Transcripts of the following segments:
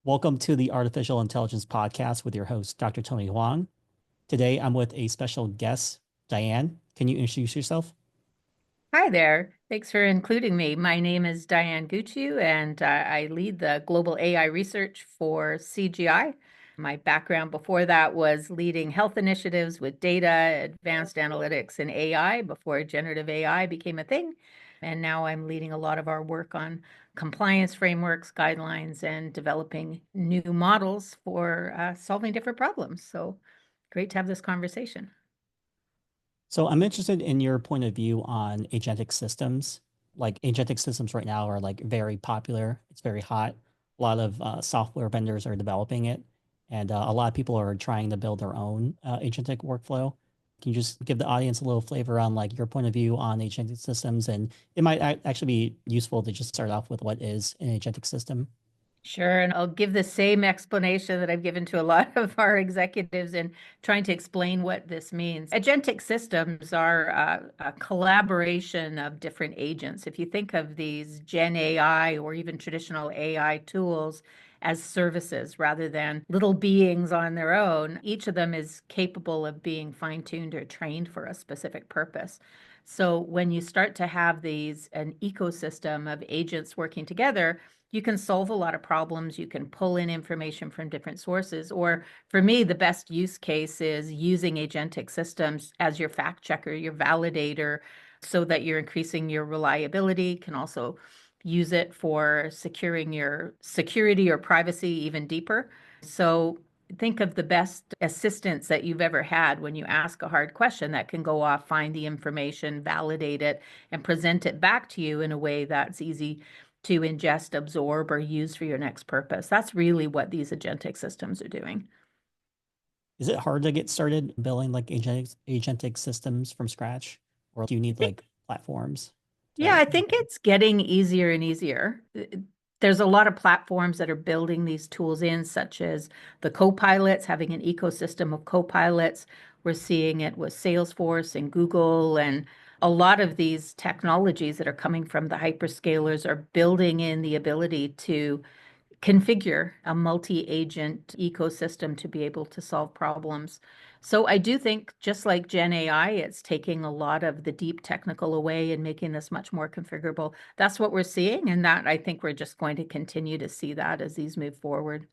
Welcome to the Artificial Intelligence Podcast with your host, Dr. Tony Huang. Today, I'm with a special guest, Diane. Can you introduce yourself? Hi there. Thanks for including me. My name is Diane Gutiw, and I lead the global AI research for CGI. My background before that was leading health initiatives with data, advanced analytics, and AI before generative AI became a thing. And now I'm leading a lot of our work on compliance frameworks, guidelines, and developing new models for solving different problems. So great to have this conversation. So, I'm interested in your point of view on agentic systems. Like, agentic systems right now are like very popular. It's very hot. A lot of software vendors are developing it, and a lot of people are trying to build their own agentic workflow. Can you just give the audience a little flavor on like your point of view on agentic systems? And it might actually be useful to just start off with what is an agentic system. Sure, and I'll give the same explanation that I've given to a lot of our executives in trying to explain what this means. Agentic systems are a collaboration of different agents. If you think of these Gen AI or even traditional AI tools as services rather than little beings on their own, each of them is capable of being fine-tuned or trained for a specific purpose. So when you start to have an ecosystem of agents working together, you can solve a lot of problems. You can pull in information from different sources. Or for me, the best use case is using agentic systems as your fact checker, your validator, so that you're increasing your reliability. Can also use it for securing your security or privacy even deeper. So think of the best assistance that you've ever had when you ask a hard question that can go off, find the information, validate it, and present it back to you in a way that's easy to ingest, absorb, or use for your next purpose. That's really what these agentic systems are doing. Is it hard to get started building like agentic systems from scratch, or do you I need think, like platforms yeah, to I make think them? it's getting easier and easier. There's a lot of platforms that are building these tools in, such as the co-pilots, having an ecosystem of co-pilots. We're seeing it with Salesforce and Google, and a lot of these technologies that are coming from the hyperscalers are building in the ability to configure a multi-agent ecosystem to be able to solve problems. So I do think just like Gen AI, it's taking a lot of the deep technical away and making this much more configurable. That's what we're seeing, and that I think we're just going to continue to see that as these move forward.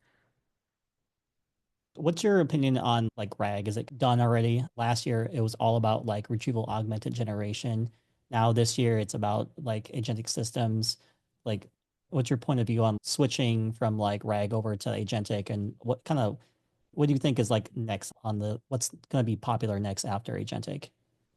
What's your opinion on like RAG? Is it done already? Last year it was all about like retrieval augmented generation. Now this year it's about like agentic systems. Like, what's your point of view on switching from like RAG over to agentic, and what do you think is like next on the what's going to be popular next after agentic?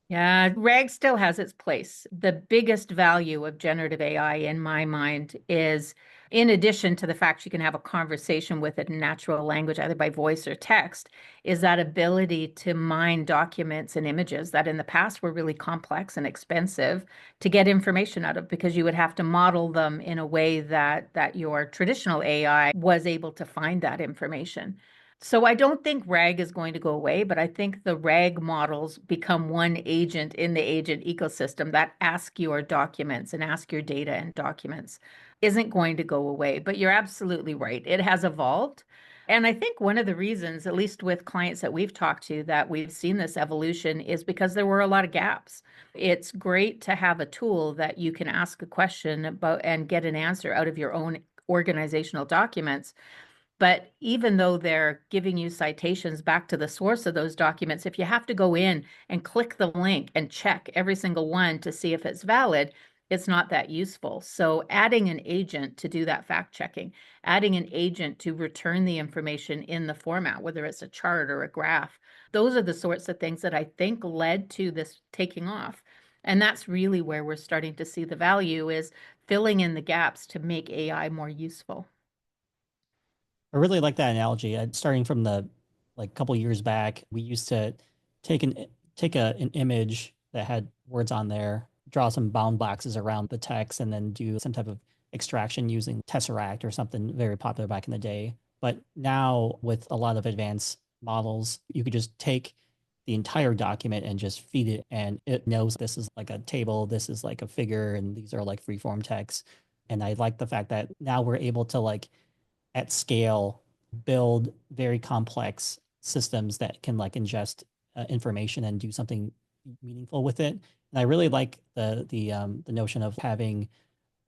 Yeah, RAG still has its place. The biggest value of generative AI in my mind is, in addition to the fact you can have a conversation with it in natural language, either by voice or text, is that ability to mine documents and images that in the past were really complex and expensive to get information out of because you would have to model them in a way that your traditional AI was able to find that information. So I don't think RAG is going to go away, but I think the RAG models become one agent in the agent ecosystem that ask your documents and ask your data and documents isn't going to go away. But you're absolutely right. It has evolved. And I think one of the reasons, at least with clients that we've talked to, that we've seen this evolution is because there were a lot of gaps. It's great to have a tool that you can ask a question about and get an answer out of your own organizational documents. But even though they're giving you citations back to the source of those documents, if you have to go in and click the link and check every single one to see if it's valid, it's not that useful. So adding an agent to do that fact checking, adding an agent to return the information in the format, whether it's a chart or a graph, those are the sorts of things that I think led to this taking off. And that's really where we're starting to see the value is filling in the gaps to make AI more useful. I really like that analogy. Starting from the like couple years back, we used to take an image that had words on there, draw some bound boxes around the text, and then do some type of extraction using Tesseract or something very popular back in the day. But now with a lot of advanced models, you could just take the entire document and just feed it, and it knows this is like a table, this is like a figure, and these are like free form text. And I like the fact that now we're able to like at scale build very complex systems that can like ingest information and do something meaningful with it. And I really like the notion of having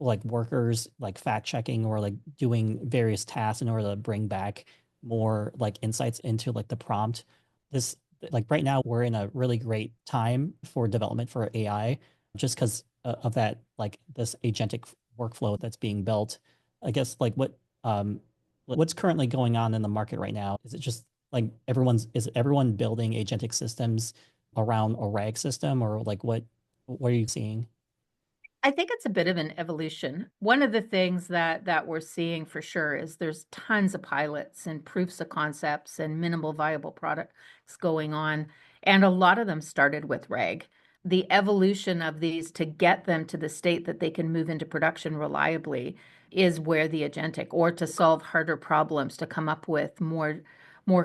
like workers like fact checking or like doing various tasks in order to bring back more like insights into like the prompt. This like right now we're in a really great time for development for AI just because of that like this agentic workflow that's being built. I guess like what's currently going on in the market right now? Is it just like is everyone building agentic systems around a RAG system or like what are you seeing? I think it's a bit of an evolution. One of the things that we're seeing for sure is there's tons of pilots and proofs of concepts and minimal viable products going on, and a lot of them started with RAG. The evolution of these to get them to the state that they can move into production reliably is where the agentic, or to solve harder problems, to come up with more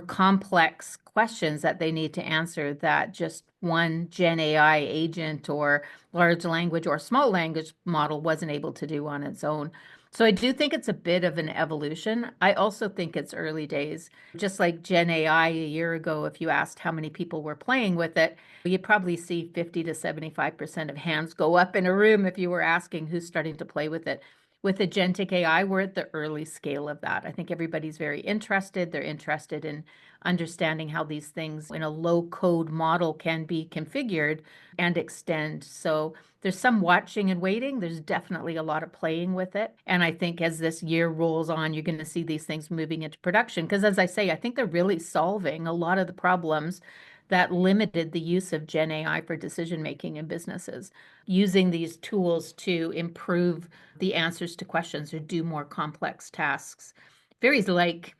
complex questions that they need to answer that just one Gen AI agent or large language or small language model wasn't able to do on its own. So I do think it's a bit of an evolution. I also think it's early days. Just like Gen AI a year ago, if you asked how many people were playing with it, you'd probably see 50 to 75% of hands go up in a room if you were asking who's starting to play with it. With agentic AI, we're at the early scale of that. I think everybody's very interested. They're interested in understanding how these things in a low code model can be configured and extend. So there's some watching and waiting. There's definitely a lot of playing with it. And I think as this year rolls on, you're going to see these things moving into production. Because as I say, I think they're really solving a lot of the problems that limited the use of Gen AI for decision making in businesses, using these tools to improve the answers to questions or do more complex tasks. Very like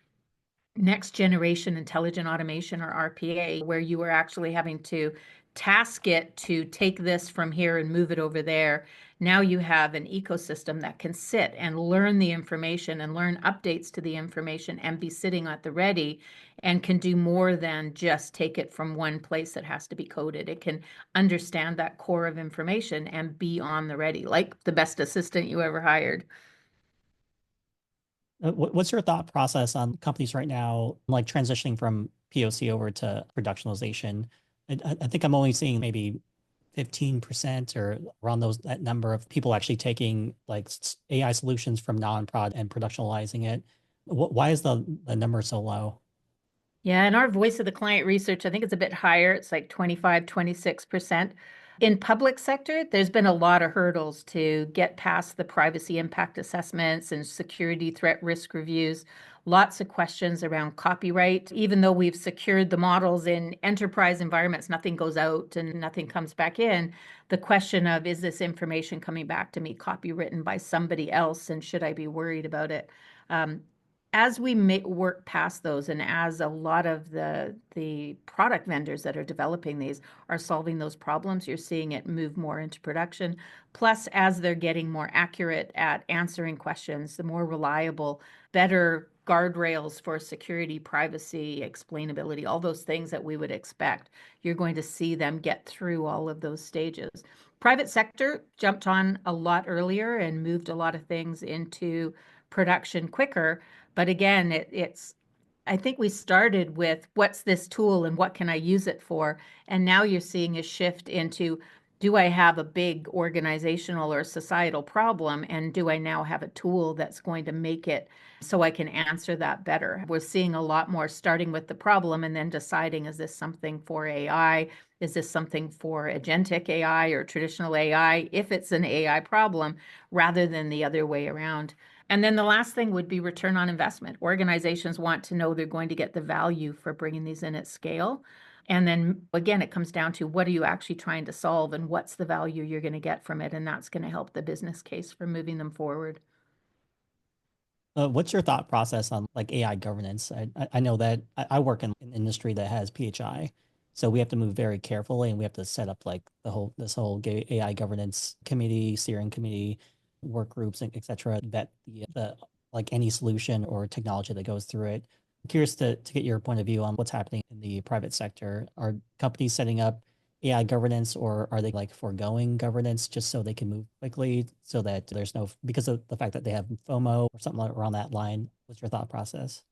next generation intelligent automation or RPA, where you were actually having to task it to take this from here and move it over there. Now you have an ecosystem that can sit and learn the information and learn updates to the information and be sitting at the ready and can do more than just take it from one place that has to be coded. It can understand that core of information and be on the ready, like the best assistant you ever hired. What's your thought process on companies right now, like transitioning from POC over to productionalization? I think I'm only seeing maybe 15% or around that number of people actually taking like AI solutions from non-prod and productionalizing it. Why is the number so low? Yeah, and our voice of the client research, I think it's a bit higher. It's like 25, 26%. In public sector, there's been a lot of hurdles to get past the privacy impact assessments and security threat risk reviews. Lots of questions around copyright. Even though we've secured the models in enterprise environments, nothing goes out and nothing comes back in. The question of, is this information coming back to me copywritten by somebody else, and should I be worried about it? As we work past those, and as a lot of the product vendors that are developing these are solving those problems, you're seeing it move more into production. Plus, as they're getting more accurate at answering questions, the more reliable, better guardrails for security, privacy, explainability, all those things that we would expect, you're going to see them get through all of those stages. Private sector jumped on a lot earlier and moved a lot of things into production quicker. But again, I think we started with what's this tool and what can I use it for? And now you're seeing a shift into, do I have a big organizational or societal problem? And do I now have a tool that's going to make it so I can answer that better? We're seeing a lot more starting with the problem and then deciding, is this something for AI? Is this something for agentic AI or traditional AI? If it's an AI problem, rather than the other way around. And then the last thing would be return on investment. Organizations want to know they're going to get the value for bringing these in at scale. And then again, it comes down to, what are you actually trying to solve and what's the value you're going to get from it? And that's going to help the business case for moving them forward. What's your thought process on like AI governance? I know that I work in an industry that has PHI, so we have to move very carefully, and we have to set up like this whole AI governance committee, steering committee, work groups, and et cetera, that the like any solution or technology that goes through it. I'm curious to get your point of view on what's happening in the private sector. Are companies setting up AI governance, or are they like foregoing governance just so they can move quickly so that there's no, because of the fact that they have FOMO or something around that line? What's your thought process?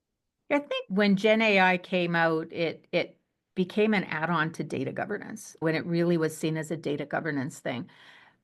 I think when Gen AI came out, it became an add-on to data governance when it really was seen as a data governance thing.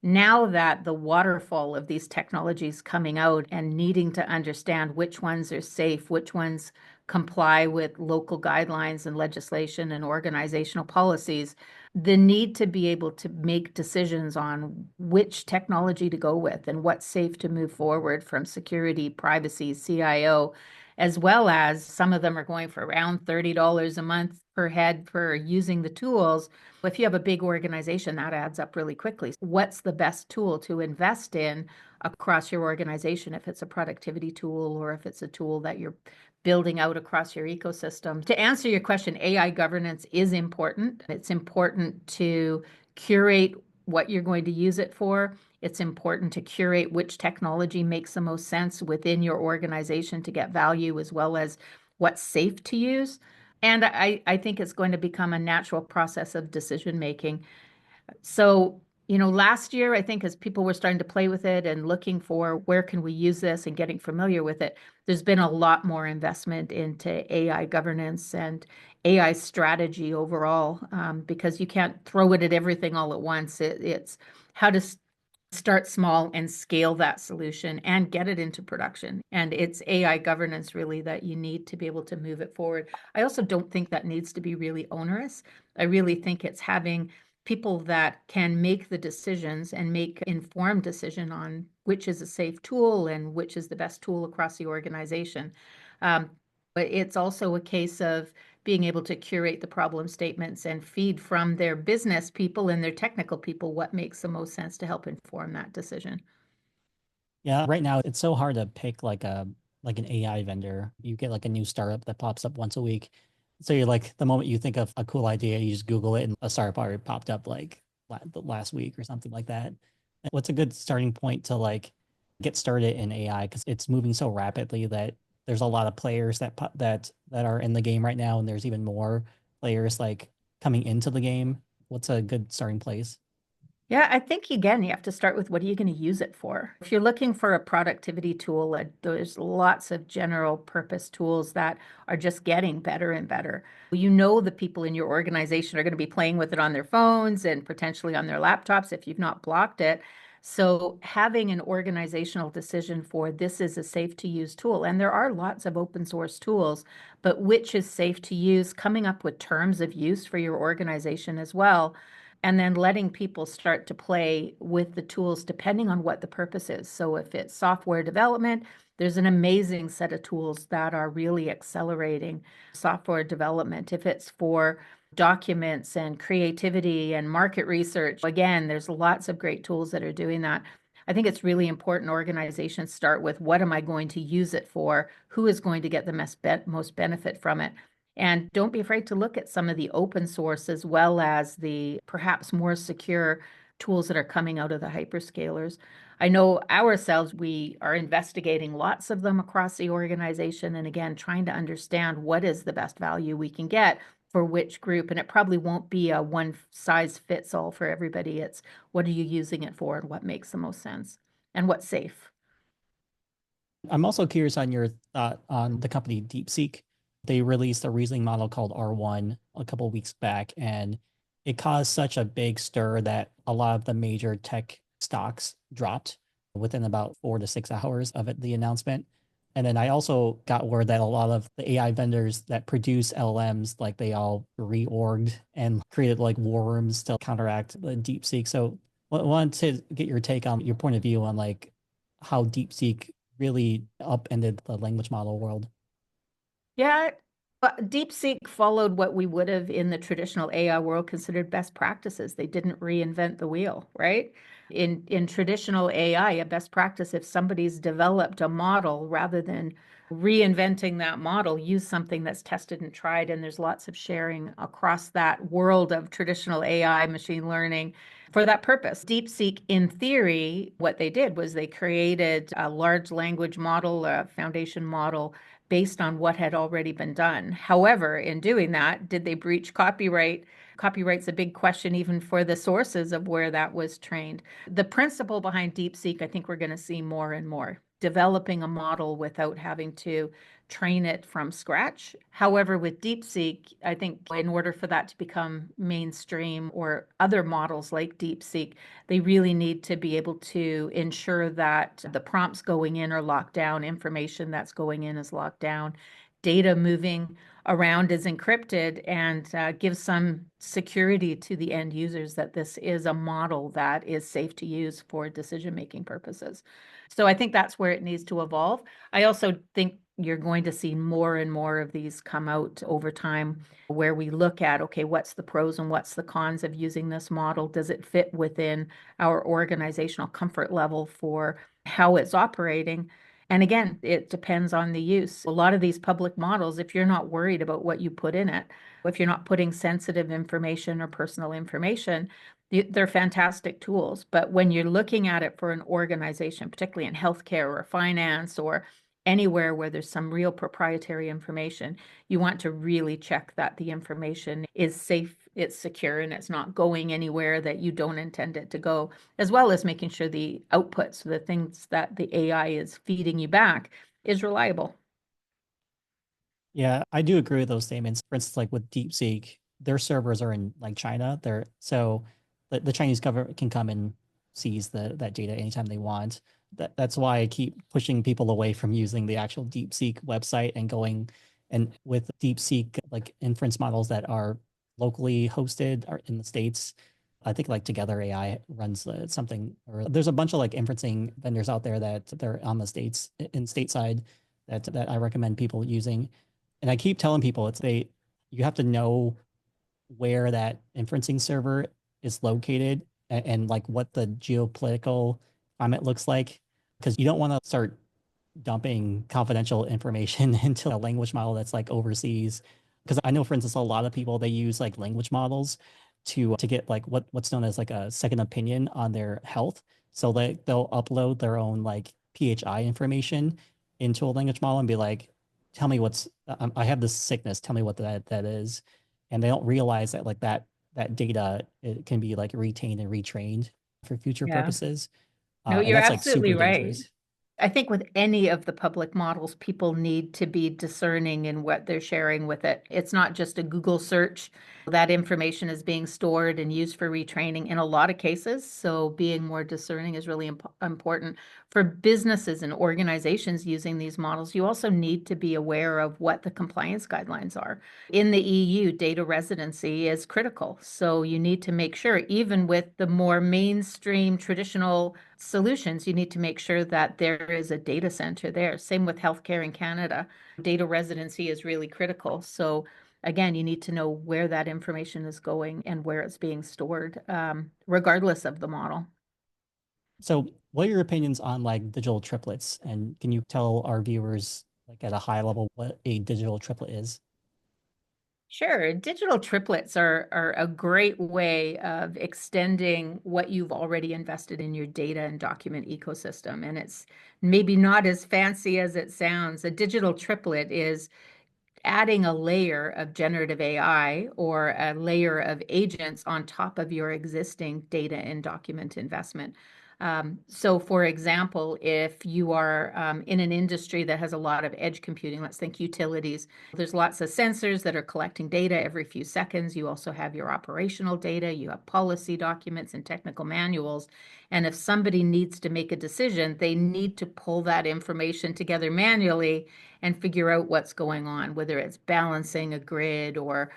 Now that the waterfall of these technologies coming out and needing to understand which ones are safe, which ones comply with local guidelines and legislation and organizational policies, the need to be able to make decisions on which technology to go with and what's safe to move forward from security, privacy, CIO, as well as some of them are going for around $30 a month per head for using the tools. If you have a big organization, that adds up really quickly. What's the best tool to invest in across your organization, if it's a productivity tool or if it's a tool that you're building out across your ecosystem? To answer your question, AI governance is important. It's important to curate what you're going to use it for. It's important to curate which technology makes the most sense within your organization to get value, as well as what's safe to use. And I think it's going to become a natural process of decision making. So, last year, I think as people were starting to play with it and looking for where can we use this and getting familiar with it, there's been a lot more investment into AI governance and AI strategy overall, because you can't throw it at everything all at once. It's how to start small and scale that solution and get it into production. And it's AI governance really that you need to be able to move it forward. I also don't think that needs to be really onerous. I really think it's having people that can make the decisions and make informed decision on which is a safe tool and which is the best tool across the organization. But it's also a case of being able to curate the problem statements and feed from their business people and their technical people what makes the most sense to help inform that decision. Yeah, right now it's so hard to pick like an AI vendor. You get like a new startup that pops up once a week. So you're like the moment you think of a cool idea, you just Google it and a startup already popped up like the last week or something like that. What's a good starting point to like get started in AI? Because it's moving so rapidly that there's a lot of players that are in the game right now, and there's even more players like coming into the game. What's a good starting place? Yeah, I think again, you have to start with what are you going to use it for? If you're looking for a productivity tool, there's lots of general purpose tools that are just getting better and better. The people in your organization are going to be playing with it on their phones and potentially on their laptops if you've not blocked it. So having an organizational decision for this is a safe to use tool, and there are lots of open source tools, but which is safe to use, coming up with terms of use for your organization as well, and then letting people start to play with the tools depending on what the purpose is. So if it's software development, there's an amazing set of tools that are really accelerating software development. If it's for documents and creativity and market research, again, there's lots of great tools that are doing that. I think it's really important organizations start with what am I going to use it for? Who is going to get the most benefit from it? And don't be afraid to look at some of the open source as well as the perhaps more secure tools that are coming out of the hyperscalers. I know ourselves, we are investigating lots of them across the organization. And again, trying to understand what is the best value we can get for which group. And it probably won't be a one size fits all for everybody. It's what are you using it for and what makes the most sense and what's safe. I'm also curious on your thought on the company DeepSeek. They released a reasoning model called R1 a couple of weeks back, and it caused such a big stir that a lot of the major tech stocks dropped within about 4 to 6 hours of the announcement. And then I also got word that a lot of the AI vendors that produce LLMs, like they all reorged and created like war rooms to counteract the DeepSeek. So I wanted to get your take on your point of view on like how DeepSeek really upended the language model world. Yeah, but DeepSeek followed what we would have in the traditional AI world considered best practices. They didn't reinvent the wheel, right? In traditional AI, a best practice, if somebody's developed a model, rather than reinventing that model, use something that's tested and tried. And there's lots of sharing across that world of traditional AI, machine learning for that purpose. DeepSeek, in theory, what they did was they created a large language model, a foundation model based on what had already been done. However, in doing that, did they breach copyright? Copyright's a big question, even for the sources of where that was trained. The principle behind DeepSeek, I think we're going to see more and more. developing a model without having to train it from scratch. However, with DeepSeek, I think in order for that to become mainstream or other models like DeepSeek, they really need to be able to ensure that the prompts going in are locked down, information that's going in is locked down, data moving around is encrypted, and gives some security to the end users that this is a model that is safe to use for decision-making purposes. So I think that's where it needs to evolve. I also think you're going to see more and more of these come out over time where we look at, okay, what's the pros and what's the cons of using this model? Does it fit within our organizational comfort level for how it's operating? And again, it depends on the use. A lot of these public models, if you're not worried about what you put in it, if you're not putting sensitive information or personal information, they're fantastic tools. But when you're looking at it for an organization, particularly in healthcare or finance or anywhere where there's some real proprietary information, you want to really check that the information is safe, it's secure, and it's not going anywhere that you don't intend it to go, as well as making sure the outputs, the things that the AI is feeding you back, is reliable. Yeah, I do agree with those statements. For instance, like with DeepSeek, their servers are in like China. They're so the Chinese government can come and seize that data anytime they want. That's why I keep pushing people away from using the actual DeepSeek website and going and with DeepSeek like inference models that are locally hosted or in the States. I think like Together AI runs something, or there's a bunch of like inferencing vendors out there that they're on the states in stateside that I recommend people using. And I keep telling people you have to know where that inferencing server is located and like what the geopolitical climate looks like, because you don't want to start dumping confidential information into a language model that's like overseas. Because I know, for instance, a lot of people they use like language models to get like what's known as like a second opinion on their health. So they'll upload their own like PHI information into a language model and be like, "Tell me I have this sickness. Tell me what that is," and they don't realize that like that data it can be like retained and retrained for future Yeah. purposes, No, and you're that's like absolutely super right. dangerous. I think with any of the public models, people need to be discerning in what they're sharing with it. It's not just a Google search. That information is being stored and used for retraining in a lot of cases. So being more discerning is really important. For businesses and organizations using these models, you also need to be aware of what the compliance guidelines are. In the EU, data residency is critical. So you need to make sure, even with the more mainstream traditional solutions, you need to make sure that there is a data center there. Same with healthcare in Canada. Data residency is really critical. So again, you need to know where that information is going and where it's being stored, regardless of the model. So, what are your opinions on like digital triplets? And can you tell our viewers, like at a high level, what a digital triplet is? Sure. Digital triplets are a great way of extending what you've already invested in your data and document ecosystem. And it's maybe not as fancy as it sounds. A digital triplet is adding a layer of generative AI or a layer of agents on top of your existing data and document investment. So for example, if you are in an industry that has a lot of edge computing, let's think utilities, there's lots of sensors that are collecting data every few seconds. You also have your operational data, you have policy documents and technical manuals. And if somebody needs to make a decision, they need to pull that information together manually and figure out what's going on, whether it's balancing a grid or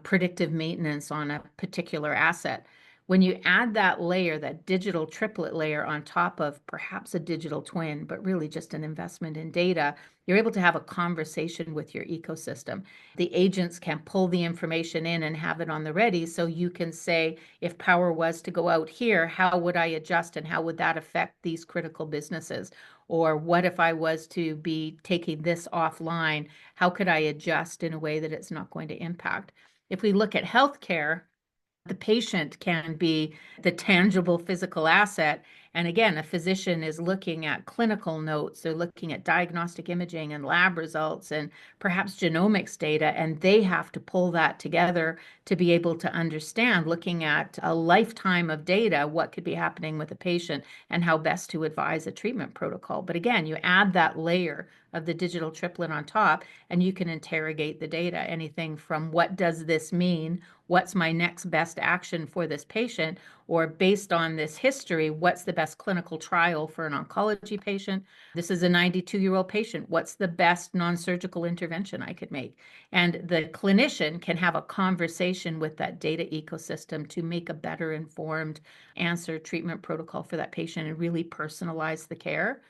predictive maintenance on a particular asset. When you add that layer, that digital triplet layer on top of perhaps a digital twin, but really just an investment in data, you're able to have a conversation with your ecosystem. The agents can pull the information in and have it on the ready. So you can say, if power was to go out here, how would I adjust and how would that affect these critical businesses? Or what if I was to be taking this offline? How could I adjust in a way that it's not going to impact? If we look at healthcare, the patient can be the tangible physical asset, And again, a physician is looking at clinical notes, they're looking at diagnostic imaging and lab results and perhaps genomics data, and they have to pull that together to be able to understand, looking at a lifetime of data, what could be happening with a patient and how best to advise a treatment protocol. But again, you add that layer of the digital triplet on top, and you can interrogate the data. Anything from what does this mean? What's my next best action for this patient? Or based on this history, what's the best clinical trial for an oncology patient? This is a 92-year-old patient. What's the best non-surgical intervention I could make? And the clinician can have a conversation with that data ecosystem to make a better informed answer treatment protocol for that patient and really personalize the care.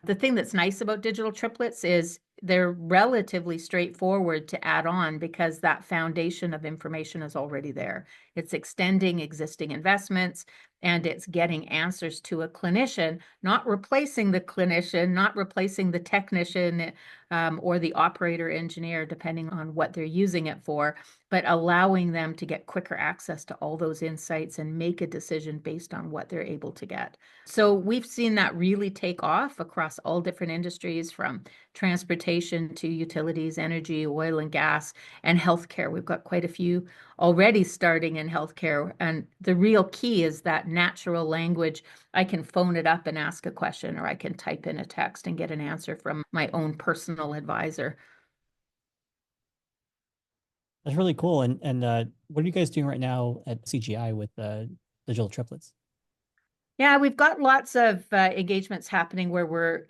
The thing that's nice about digital triplets is they're relatively straightforward to add on because that foundation of information is already there. It's extending existing investments and it's getting answers to a clinician, not replacing the clinician, not replacing the technician or the operator engineer, depending on what they're using it for, but allowing them to get quicker access to all those insights and make a decision based on what they're able to get. So we've seen that really take off across all different industries, from transportation to utilities, energy, oil and gas, and healthcare. We've got quite a few already starting in healthcare. And the real key is that natural language. I can phone it up and ask a question, or I can type in a text and get an answer from my own personal advisor. That's really cool. And what are you guys doing right now at CGI with digital triplets? Yeah, we've got lots of engagements happening where we're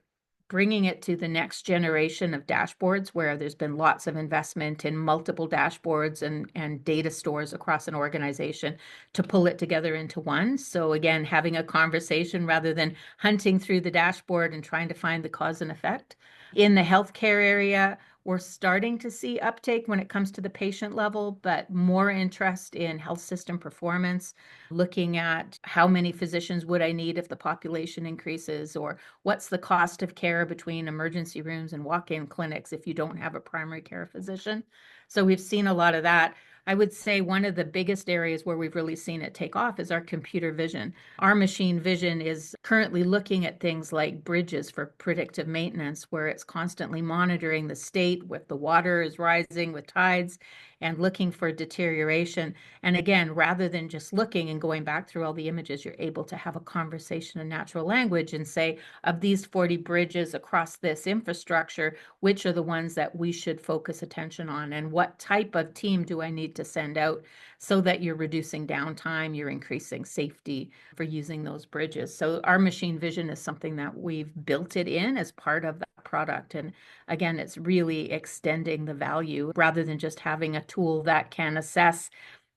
bringing it to the next generation of dashboards, where there's been lots of investment in multiple dashboards and data stores across an organization to pull it together into one. So again, having a conversation rather than hunting through the dashboard and trying to find the cause and effect. In the healthcare area, we're starting to see uptake when it comes to the patient level, but more interest in health system performance, looking at how many physicians would I need if the population increases, or what's the cost of care between emergency rooms and walk-in clinics if you don't have a primary care physician. So we've seen a lot of that. I would say one of the biggest areas where we've really seen it take off is our computer vision. Our machine vision is currently looking at things like bridges for predictive maintenance, where it's constantly monitoring the state with the water is rising with tides and looking for deterioration. And again, rather than just looking and going back through all the images, you're able to have a conversation in natural language and say, of these 40 bridges across this infrastructure, which are the ones that we should focus attention on? And what type of team do I need to send out so that you're reducing downtime, you're increasing safety for using those bridges? So our machine vision is something that we've built it in as part of that product. And again, it's really extending the value rather than just having a tool that can assess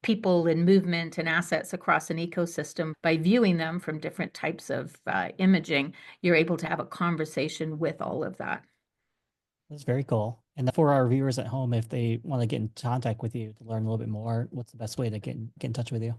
people and movement and assets across an ecosystem. By viewing them from different types of imaging, you're able to have a conversation with all of that. That's very cool. And for our viewers at home, if they want to get in contact with you to learn a little bit more, what's the best way to get in touch with you?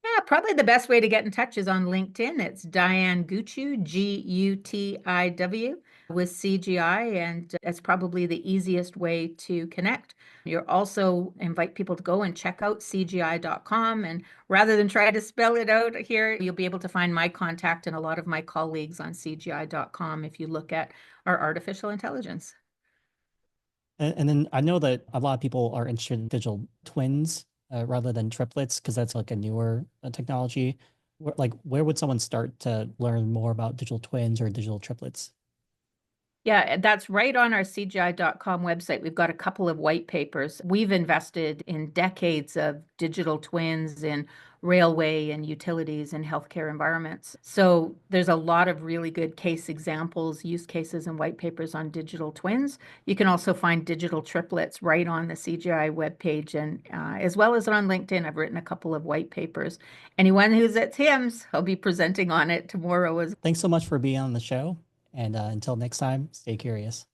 Yeah, probably the best way to get in touch is on LinkedIn. It's Diane Gutiw, Gutiw, with CGI, and it's probably the easiest way to connect. You're also invite people to go and check out CGI.com. And rather than try to spell it out here, you'll be able to find my contact and a lot of my colleagues on CGI.com if you look at our artificial intelligence. And then I know that a lot of people are interested in digital twins rather than triplets because that's like a newer technology. Where would someone start to learn more about digital twins or digital triplets? Yeah, that's right on our CGI.com website. We've got a couple of white papers. We've invested in decades of digital twins in railway and utilities and healthcare environments. So there's a lot of really good case examples, use cases, and white papers on digital twins. You can also find digital triplets right on the CGI webpage, and as well as on LinkedIn. I've written a couple of white papers. Anyone who's at TIMS, I'll be presenting on it tomorrow as Thanks so much for being on the show. And until next time, stay curious.